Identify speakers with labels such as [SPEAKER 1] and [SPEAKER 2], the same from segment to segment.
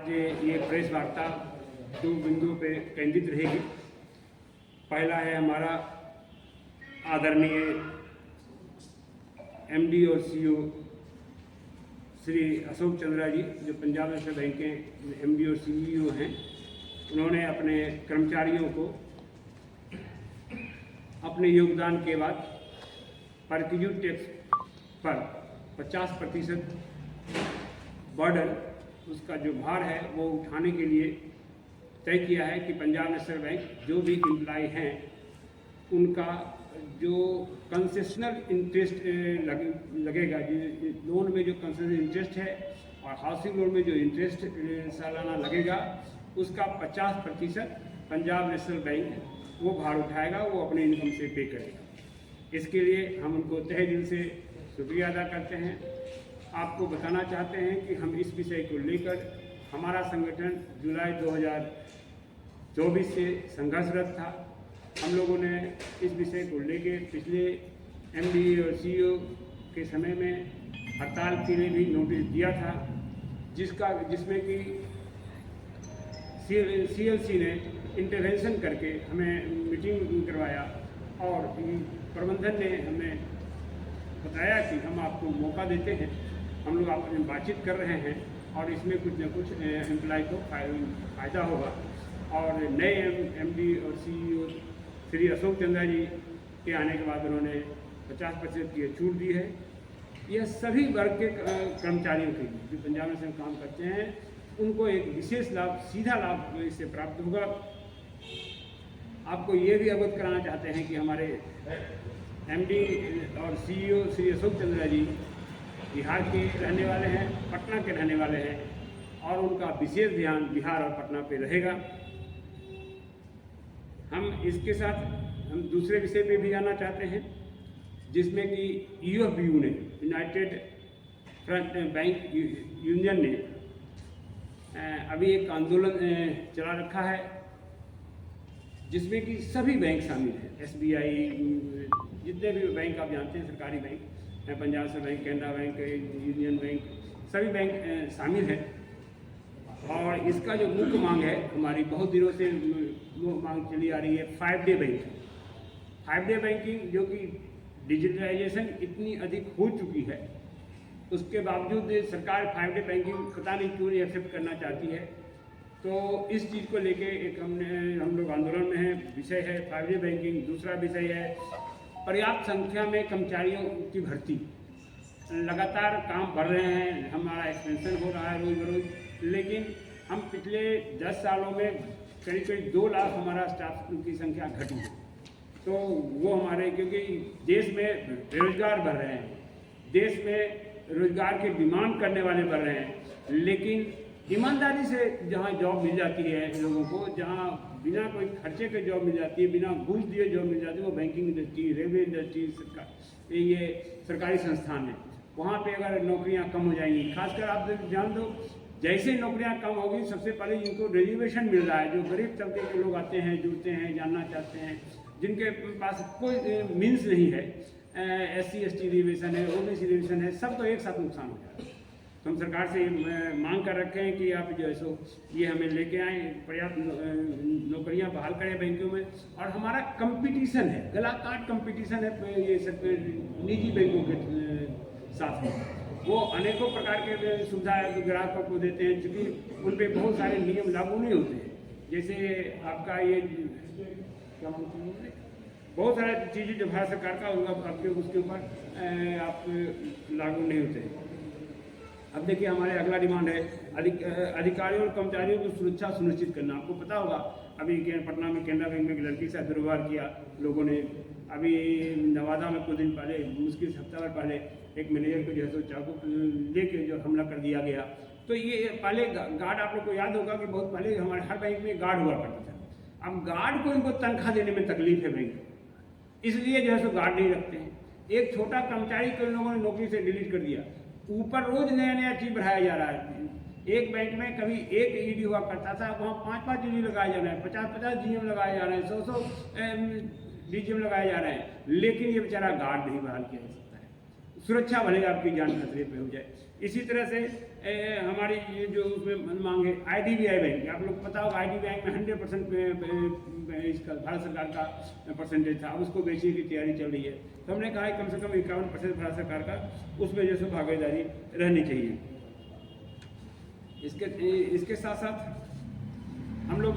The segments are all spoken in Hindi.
[SPEAKER 1] आज ये प्रेस वार्ता दो बिंदुओं पे केंद्रित रहेगी। पहला है हमारा आदरणीय एमडी और सीईओ श्री अशोक चंद्रा जी, जो पंजाब नेशनल बैंक के एमडी और सीईओ हैं। उन्होंने अपने कर्मचारियों को अपने योगदान के बाद पारितोषिक टैक्स पर 50% बर्डन, उसका जो भार है वो उठाने के लिए तय किया है कि पंजाब नेशनल बैंक जो भी एम्प्लॉय हैं उनका जो कंसेशनल इंटरेस्ट लगेगा, लोन में जो कंसेशनल इंटरेस्ट है और हाउसिंग लोन में जो इंटरेस्ट सालाना लगेगा, उसका 50% पंजाब नेशनल बैंक वो भार उठाएगा, वो अपने इनकम से पे करेगा। इसके लिए हम उनको तहे दिल से शुक्रिया अदा करते हैं। आपको बताना चाहते हैं कि हम इस विषय को लेकर हमारा संगठन जुलाई 2024 से संघर्षरत था। हम लोगों ने इस विषय को लेकर पिछले एमडी और सीईओ के समय में हड़ताल के लिए भी नोटिस दिया था, जिसमें कि सीएलसी ने इंटरवेंशन करके हमें मीटिंग करवाया और प्रबंधन ने हमें बताया कि हम आपको मौका देते हैं, हम लोग आपस में बातचीत कर रहे हैं और इसमें कुछ न कुछ एम्प्लॉय को फ़ायदा होगा। और नए एमडी और सीईओ श्री अशोक चंद्रा जी के आने के बाद उन्होंने 50% की छूट दी है। यह सभी वर्ग के कर्मचारियों के लिए जो पंजाब नेशनल में काम करते हैं, उनको एक विशेष लाभ, सीधा लाभ इससे प्राप्त होगा। आपको ये भी अवगत कराना चाहते हैं कि हमारे एमडी और सीईओ श्री अशोक चंद्रा जी बिहार के रहने वाले हैं, पटना के रहने वाले हैं और उनका विशेष ध्यान बिहार और पटना पे रहेगा। हम इसके साथ हम दूसरे विषय पे भी आना चाहते हैं, जिसमें कि यूएफबीयू ने, यूनाइटेड फ्रंट बैंक यूनियन ने अभी एक आंदोलन चला रखा है, जिसमें कि सभी बैंक शामिल हैं। एसबीआई, जितने भी बैंक आप जानते हैं सरकारी bank, Punjab national bank, Canara bank, union bank, सभी बैंक शामिल हैं। और इसका जो मुख्य मांग है, हमारी बहुत दिनों से मांग चली आ रही है 5 डे बैंकिंग। 5 डे बैंकिंग जो कि डिजिटलाइजेशन इतनी अधिक हो चुकी है, उसके बावजूद सरकार 5 डे बैंकिंग पता नहीं क्यों नहीं एक्सेप्ट करना चाहती है। तो इस चीज़ को लेके एक हम लोग आंदोलन में हैं। विषय है 5 डे बैंकिंग। दूसरा विषय है पर्याप्त संख्या में कर्मचारियों की भर्ती। लगातार काम बढ़ रहे हैं, हमारा एक्सपेंशन हो रहा है रोज़ बरोज़, लेकिन हम पिछले 10 सालों में करीब 2 लाख हमारा स्टाफ की संख्या घटी है। तो वो हमारे, क्योंकि देश में बेरोजगार बढ़ रहे हैं, देश में रोजगार की डिमांड करने वाले बढ़ रहे हैं, लेकिन ईमानदारी से जहाँ जॉब मिल जाती है लोगों को, जहाँ बिना कोई खर्चे के जॉब मिल जाती है, बिना घूस दिए जॉब मिल जाती है, वो बैंकिंग इंडस्ट्री, रेलवे इंडस्ट्री, ये सरकारी संस्थान है। वहाँ पे अगर नौकरियाँ कम हो जाएंगी, खासकर आप जान दो, जैसे नौकरियाँ कम होगी, सबसे पहले जिनको रिजर्वेशन मिल रहा है, जो गरीब तबके के लोग आते हैं, जुड़ते हैं, जानना चाहते हैं, जिनके पास कोई मीन्स नहीं है, SC ST रिजर्वेशन है, OBC रिजर्वेशन है, सब तो एक साथ नुकसान हो जाता है। तो हम सरकार से मांग कर रखे हैं कि आप जो है सो ये हमें लेके आएँ, पर्याप्त नौकरियां बहाल करें बैंकों में। और हमारा कंपटीशन है, गला काट कंपटीशन है ये सब निजी बैंकों के साथ में। वो अनेकों प्रकार के सुविधा ग्राहकों को देते हैं, क्योंकि उन पर बहुत सारे नियम लागू नहीं होते हैं। जैसे आपका ये क्या बहुत सारी चीज़ें जो भारत सरकार का आपके उसके ऊपर आप लागू नहीं होते हैं। अब देखिए, हमारे अगला डिमांड है अधिकारियों और कर्मचारियों की सुरक्षा सुनिश्चित करना। आपको पता होगा, अभी पटना में कैनरा बैंक में एक लड़की से दुर्व्यवहार किया लोगों ने। अभी नवादा में कुछ दिन पहले, मुश्किल हफ्ता भर पहले, एक मैनेजर को जो है चाकू लेके जो हमला कर दिया गया। तो ये पहले गार्ड, आप लोग को याद होगा कि बहुत पहले हमारे हर बैंक में गार्ड हुआ करता था। अब गार्ड को इनको तनख्वाह देने में तकलीफ है बैंक, इसलिए जो है सो गार्ड नहीं रखते हैं। एक छोटा कर्मचारी को इन लोगों ने नौकरी से डिलीट कर दिया, ऊपर रोज नया नया चीज बढ़ाया जा रहा है। एक बैंक में कभी एक ईडी हुआ करता था, वहाँ 5-5 ईडी लगाए जा रहे हैं, 50-50 जीएम लगाए जा रहे हैं, 100-100 डीजीएम लगाए जा रहे हैं, लेकिन ये बेचारा गार्ड नहीं बहाल किया जा सकता है। सुरक्षा भले आपकी जान खतरे पे हो जाए। इसी तरह से हमारी ये जो उसमें मांग है IDBI बैंक, आप लोग पता होगा IDBI बैंक में 100% इसका भारत सरकार का परसेंटेज था, अब उसको बेचने की तैयारी चल रही है। तो हमने कहा है कम से कम 51% भारत सरकार का उसमें जैसे भागीदारी रहनी चाहिए। इसके साथ साथ हम लोग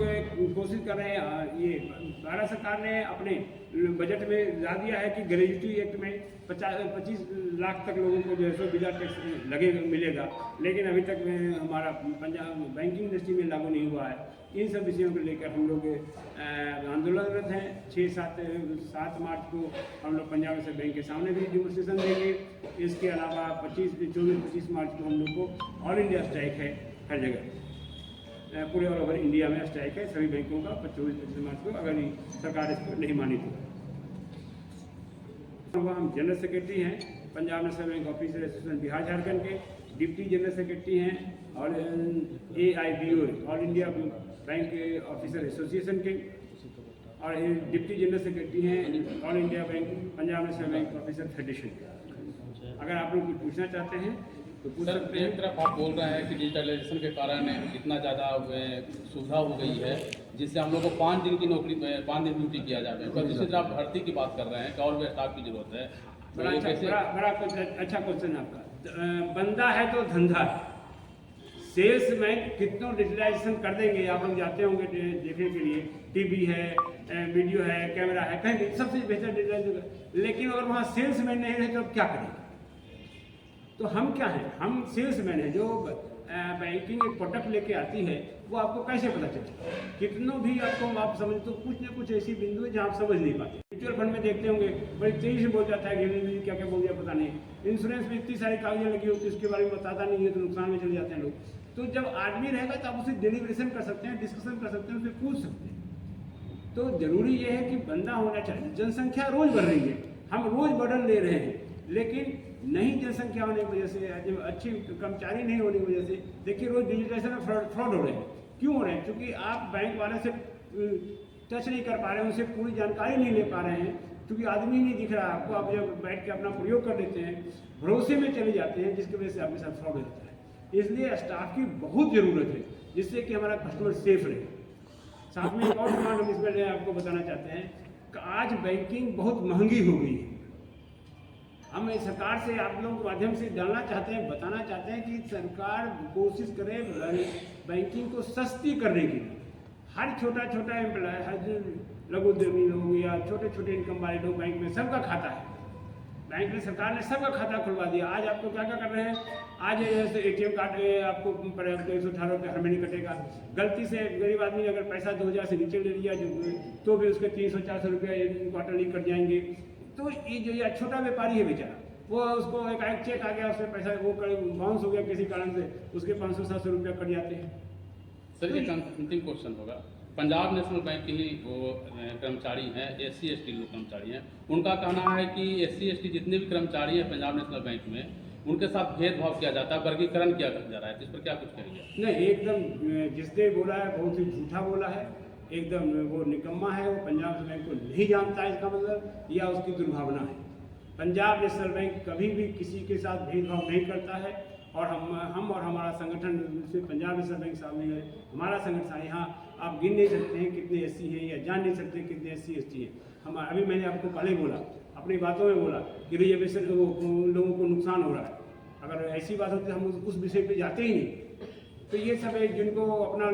[SPEAKER 1] कोशिश कर रहे हैं, ये भारत सरकार ने अपने बजट में ला दिया है कि ग्रेजुएटी एक्ट में 25 लाख तक लोगों को जो है सो बिना टैक्स मिलेगा, लेकिन अभी तक हमारा पंजाब बैंकिंग इंडस्ट्री में लागू नहीं हुआ है। इन सब विषयों को लेकर हम लोग आंदोलनरत हैं। 7 मार्च को हम लोग पंजाब नेशनल बैंक के सामने भी डेमोन्स्ट्रेशन देंगे। इसके अलावा 24-25 मार्च को हम लोग को ऑल इंडिया स्ट्राइक है, हर जगह पूरे ऑल ओवर इंडिया में स्ट्राइक है सभी बैंकों का 24-25 मार्च को, अगर सरकार इसको नहीं मानी तो। हम जनरल सेक्रेटरी हैं Punjab national bank officer association Bihar Jharkhand के, डिप्टी जनरल सेक्रेटरी हैं और AIBO all India bank officer association के, और डिप्टी जनरल सेक्रेटरी हैं all India bank Punjab national bank officer federation के। अगर आप लोग कुछ पूछना चाहते हैं तो पूछ सकते हैं।
[SPEAKER 2] एक तरफ आप बोल रहे हैं कि डिजिटलाइजेशन के कारण इतना ज़्यादा सुविधा हो गई है जिससे हम लोग को 5 दिन की नौकरी 5 दिन ड्यूटी किया जाए, पर दूसरी तरफ भर्ती की बात कर रहे हैं, और भी स्टाफ की जरूरत है।
[SPEAKER 1] बड़ा अच्छा क्वेश्चन आपका। बंदा है तो धंधा है। सेल्समैन कितनों डिजिटलाइजेशन कर देंगे, आप लोग जाते होंगे देखने के लिए, टीवी है, वीडियो है, कैमरा है, कहीं सबसे बेहतर डिजिटलाइजेशन, लेकिन अगर वहाँ सेल्समैन नहीं रहे तो क्या करेंगे? तो हम क्या हैं? हम सेल्समैन हैं। जो बैंकिंग एक प्रोडक्ट लेके आती है वो आपको कैसे पता चले? कितनों भी आपको आप समझ, तो कुछ ना कुछ ऐसी बिंदु है जहाँ आप समझ नहीं पाते। म्यूचुअल फंड में देखते होंगे बड़ी तेजी से बोल जाता है, गिरने क्या क्या बोल दिया पता नहीं। इंश्योरेंस में इतनी सारी कागजें लगी होती है, उसके बारे में बताता नहीं है तो नुकसान में चले जाते हैं लोग। तो जब आदमी रहेगा तो आप उसे डिलीवरेशन कर सकते हैं, डिस्कशन कर सकते हैं, उससे पूछ सकते हैं। तो जरूरी ये है कि बंदा होना चाहिए। जनसंख्या रोज बढ़ रही है, हम रोज बर्डन ले रहे हैं, लेकिन नहीं जनसंख्या होने की वजह से, अच्छे कर्मचारी नहीं होने की वजह से, देखिए रोज डिजिटाइजेशन में फ्रॉड हो रहे हैं। क्यों हो रहे हैं? क्योंकि आप बैंक वाले से टच नहीं कर पा रहे हैं, उनसे पूरी जानकारी नहीं ले पा रहे हैं, क्योंकि आदमी नहीं दिख रहा आपको। आप जब बैठ के अपना प्रयोग कर लेते हैं, भरोसे में चले जाते हैं, जिसकी वजह से आपके साथ फ्रॉड हो जाता है। इसलिए स्टाफ की बहुत ज़रूरत है, जिससे कि हमारा कस्टमर सेफ रहे। साथ में एक और डिमांड हम इसमें आपको बताना चाहते हैं कि आज बैंकिंग बहुत महंगी हो गई है। हम सरकार से आप लोगों के माध्यम से डालना चाहते हैं, बताना चाहते हैं कि सरकार कोशिश करे बैंकिंग को सस्ती करने के लिए। हर छोटा एम्प्लॉय, हर लघु उद्यमी लोग या छोटे इनकम वाले लोग बैंक में सबका खाता है। बैंक में सरकार ने सबका खाता खुलवा दिया। आज आपको क्या क्या कर रहे हैं? आज जैसे ATM कार्ड आपको 118 रुपये हर महीने कटेगा। गलती से गरीब आदमी ने अगर पैसा 2000 से नीचे ले लिया तो भी उसके 300-400 रुपये क्वार्टरली कट जाएंगे। तो ये जो ये छोटा व्यापारी है बेचारा, वो उसको एक चेक आ गया, उसमें पैसा वो बाउंस हो गया किसी कारण से, उसके 500-700 रुपया कट जाते हैं।
[SPEAKER 2] सर एक अंतिम क्वेश्चन होगा, पंजाब नेशनल बैंक के ही वो कर्मचारी हैं, SC/ST लोग कर्मचारी हैं, उनका कहना है कि SC/ST जितने भी कर्मचारी हैं पंजाब नेशनल बैंक में, उनके साथ भेदभाव किया जाता है, वर्गीकरण किया जा रहा है। इस पर क्या कुछ कहेंगे?
[SPEAKER 1] नहीं, एकदम जिसने बोला है बहुत ही झूठा बोला है, एकदम वो निकम्मा है। वो पंजाब नेशनल बैंक को नहीं जानता है, इसका मतलब, या उसकी दुर्भावना है। पंजाब नेशनल बैंक कभी भी किसी के साथ भेदभाव नहीं करता है, और हम और हमारा संगठन से पंजाब नेशनल बैंक सामने है। हमारा संगठन यहाँ आप गिन नहीं सकते हैं कितने SC हैं, या जान नहीं सकते कितने SC/ST हैं। हम अभी मैंने आपको पहले बोला, अपनी बातों में बोला कि रिजर्वेशन लोगों को नुकसान हो रहा है। अगर ऐसी बात होती तो हम उस विषय पे जाते ही नहीं। तो ये सब है जिनको अपना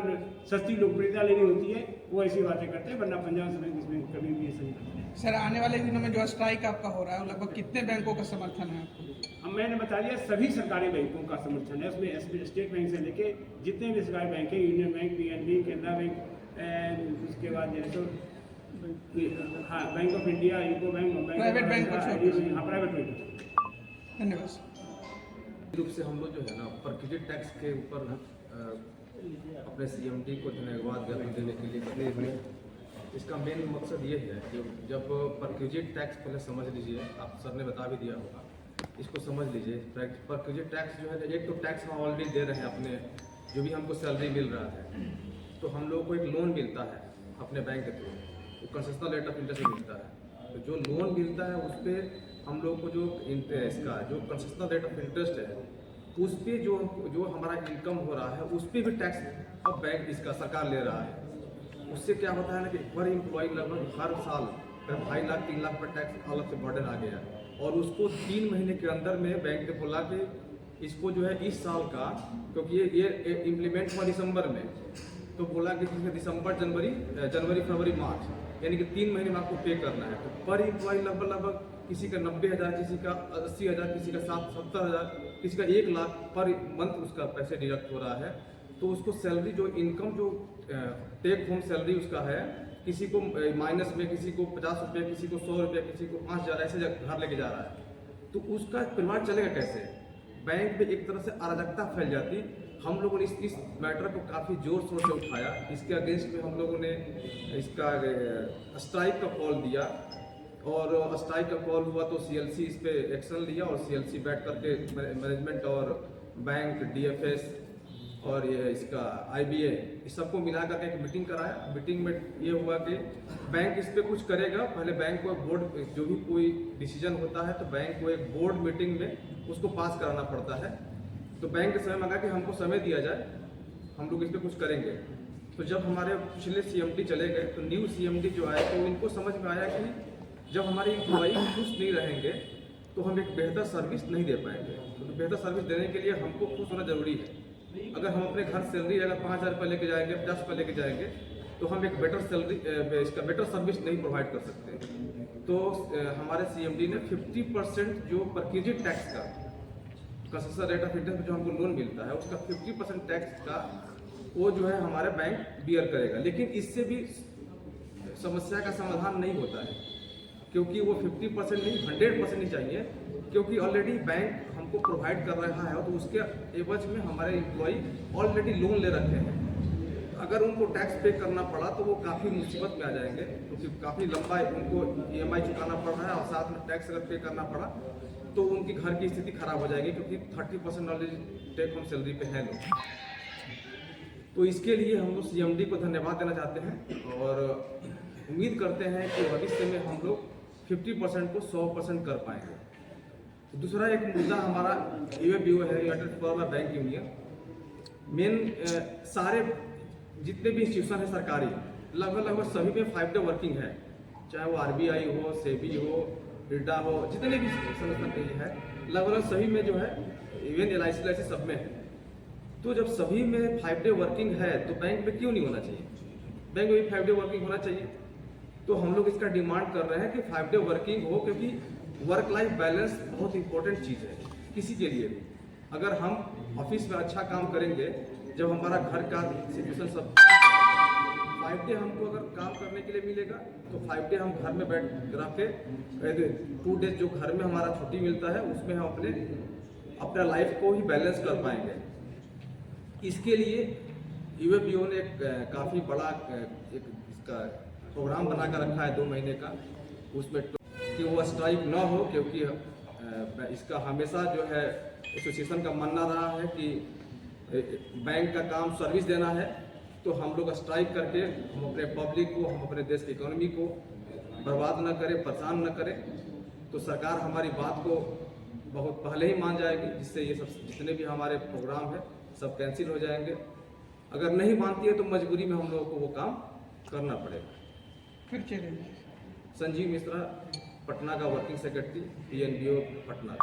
[SPEAKER 1] सस्ती लोकप्रियता लेनी होती है, वो ऐसी बातें करते हैं, वरना पंजाब नेशनल बैंक इसमें कभी भी ऐसा नहीं करते हैं।
[SPEAKER 3] सर आने वाले दिनों में जो स्ट्राइक आपका हो रहा है, लगभग कितने बैंकों का समर्थन है आपको?
[SPEAKER 1] मैंने बता दिया सभी सरकारी बैंकों का समर्थन है। उसमें स्टेट बैंक से लेके जितने भी सरकारी बैंक है, union bank, PNB, Canara bank, उसके बाद जो तो हाँ bank of India, UCO bank,
[SPEAKER 3] private bank को छोड़,
[SPEAKER 1] हाँ प्राइवेट बैंक।
[SPEAKER 3] धन्यवाद।
[SPEAKER 4] रूप से हम लोग जो है ना परक्यूजिट टैक्स के ऊपर अपने CMD को धन्यवाद ज्ञापन देने के लिए करते हैं। इसका मेन मकसद ये है कि जब परक्यूजिट टैक्स पहले समझ लीजिए, आप सर ने बता भी दिया होगा, इसको समझ लीजिए। परक्यूजिट टैक्स जो है, एक तो टैक्स हम ऑलरेडी दे रहे हैं अपने, जो भी हमको सैलरी मिल रहा है, तो हम लोग को एक लोन मिलता है अपने बैंक के थ्रू, वो कंसेशनल रेट ऑफ इंटरेस्ट मिलता है। जो लोन मिलता है उस पर हम लोग को जो इसका जो कंसेशनल रेट ऑफ इंटरेस्ट है उस पर जो हमारा इनकम हो रहा है उस पर भी टैक्स अब बैंक इसका सरकार ले रहा है। उससे क्या होता है ना कि पर एम्प्लॉय लगभग हर साल 2.5 लाख 3 लाख पर टैक्स अलग से बर्डन आ गया और उसको 3 महीने के अंदर में बैंक ने बोला कि इसको जो है इस साल का, क्योंकि ये इम्प्लीमेंट हुआ दिसंबर में, तो बोला कि दिसंबर जनवरी फरवरी मार्च यानी कि 3 महीने में आपको पे करना है। तो पर एम्प्लॉय लगभग किसी का 90,000, किसी का 80,000, किसी का 70,000, किसी का 1 लाख पर मंथ उसका पैसे डिडक्ट हो रहा है। तो उसको सैलरी जो इनकम जो टेक होम सैलरी उसका है, किसी को माइनस में, किसी को 50 रुपये, किसी को 100 रुपये, किसी को 5,000 ऐसे घर लेके जा रहा है। तो उसका परिवार चलेगा कैसे? बैंक में एक तरह से अराजकता फैल जाती। हम लोगों ने इस मैटर को काफ़ी जोर शोर से उठाया। इसके अगेंस्ट में हम लोगों ने इसका स्ट्राइक का कॉल दिया और स्ट्राइक का कॉल हुआ तो CLC इस पे एक्शन लिया और CLC बैठ करके मैनेजमेंट और बैंक, DFS और ये इसका IBA इस सबको मिला करके एक मीटिंग कराया। मीटिंग में ये हुआ कि बैंक इस पे कुछ करेगा। पहले बैंक को बोर्ड, जो भी कोई डिसीजन होता है तो बैंक को एक बोर्ड मीटिंग में उसको पास कराना पड़ता है। तो बैंक के समय मांगा कि हमको समय दिया जाए, हम लोग इस पर कुछ करेंगे। तो जब हमारे पिछले CMD चले गए तो न्यू CMD जो आए तो इनको समझ में आया कि जब हमारे एम्प्लॉई खुश नहीं रहेंगे तो हम एक बेहतर सर्विस नहीं दे पाएंगे। तो बेहतर सर्विस देने के लिए हमको खुश होना जरूरी है। अगर हम अपने घर सैलरी अगर 5,000 रुपये लेके जाएंगे, 50 रुपये लेके जाएंगे, तो हम एक बेटर सैलरी इसका बेटर सर्विस नहीं प्रोवाइड कर सकते। तो हमारे CMD ने 50% जो परक्यूजिट टैक्स का कंसेशनल रेट ऑफ इंटरेस्ट जो हमको लोन मिलता है उसका 50% टैक्स का वो जो है हमारे बैंक बियर करेगा। लेकिन इससे भी समस्या का समाधान नहीं होता है, क्योंकि वो 50% नहीं 100% नहीं चाहिए, क्योंकि ऑलरेडी बैंक हमको प्रोवाइड कर रहा है तो उसके एवज में हमारे एम्प्लॉय ऑलरेडी लोन ले रखे हैं। अगर उनको टैक्स पे करना पड़ा तो वो काफ़ी मुसीबत में आ जाएंगे, क्योंकि काफ़ी लंबा उनको EMI चुकाना पड़ रहा है और साथ में टैक्स अगर पे करना पड़ा तो उनकी घर की स्थिति खराब हो जाएगी, क्योंकि 30% ऑलरेडी टेक होम सैलरी पे है लोग। तो इसके लिए हम लोग CMD को धन्यवाद देना चाहते हैं और उम्मीद करते हैं कि भविष्य में हम लोग 50% को 100% कर पाएंगे। दूसरा एक मुद्दा हमारा UABO है, United farmer bank union. Main सारे जितने भी इंस्टीट्यूशन है सरकारी, लगभग सभी में 5 डे वर्किंग है, चाहे वो RBI हो, SEBI हो, IRDA हो, जितने भी संगठन है लगभग सभी में जो है, इवन LIC सब में है। तो जब सभी में 5 डे वर्किंग है तो बैंक में क्यों नहीं होना चाहिए? बैंक में भी 5 डे वर्किंग होना चाहिए। तो हम लोग इसका डिमांड कर रहे हैं कि 5 डे वर्किंग हो, क्योंकि वर्क लाइफ बैलेंस बहुत इंपॉर्टेंट चीज़ है किसी के लिए भी। अगर हम ऑफिस में अच्छा काम करेंगे, जब हमारा घर का सिचुएशन सब 5 डे हमको अगर काम करने के लिए मिलेगा तो 5 डे हम घर में बैठ रह के 2 डेज जो घर में हमारा छुट्टी मिलता है उसमें हम अपना लाइफ को ही बैलेंस कर पाएंगे। इसके लिए UABO ने एक काफ़ी बड़ा एक इसका प्रोग्राम बना कर रखा है 2 महीने का, उसमें कि वो स्ट्राइक ना हो, क्योंकि इसका हमेशा जो है एसोसिएशन का मानना रहा है कि बैंक का काम सर्विस देना है। तो हम लोग स्ट्राइक करके हम अपने पब्लिक को, हम अपने देश की इकोनॉमी को बर्बाद न करें, परेशान न करें। तो सरकार हमारी बात को बहुत पहले ही मान जाएगी, जिससे ये सब जितने भी हमारे प्रोग्राम है सब कैंसिल हो जाएंगे। अगर नहीं मानती है तो मजबूरी में हम लोगों को वो काम करना पड़ेगा।
[SPEAKER 3] फिर चलेंगे।
[SPEAKER 4] संजीव मिश्रा, पटना का वर्किंग सेक्रेटरी, PNBO पटना।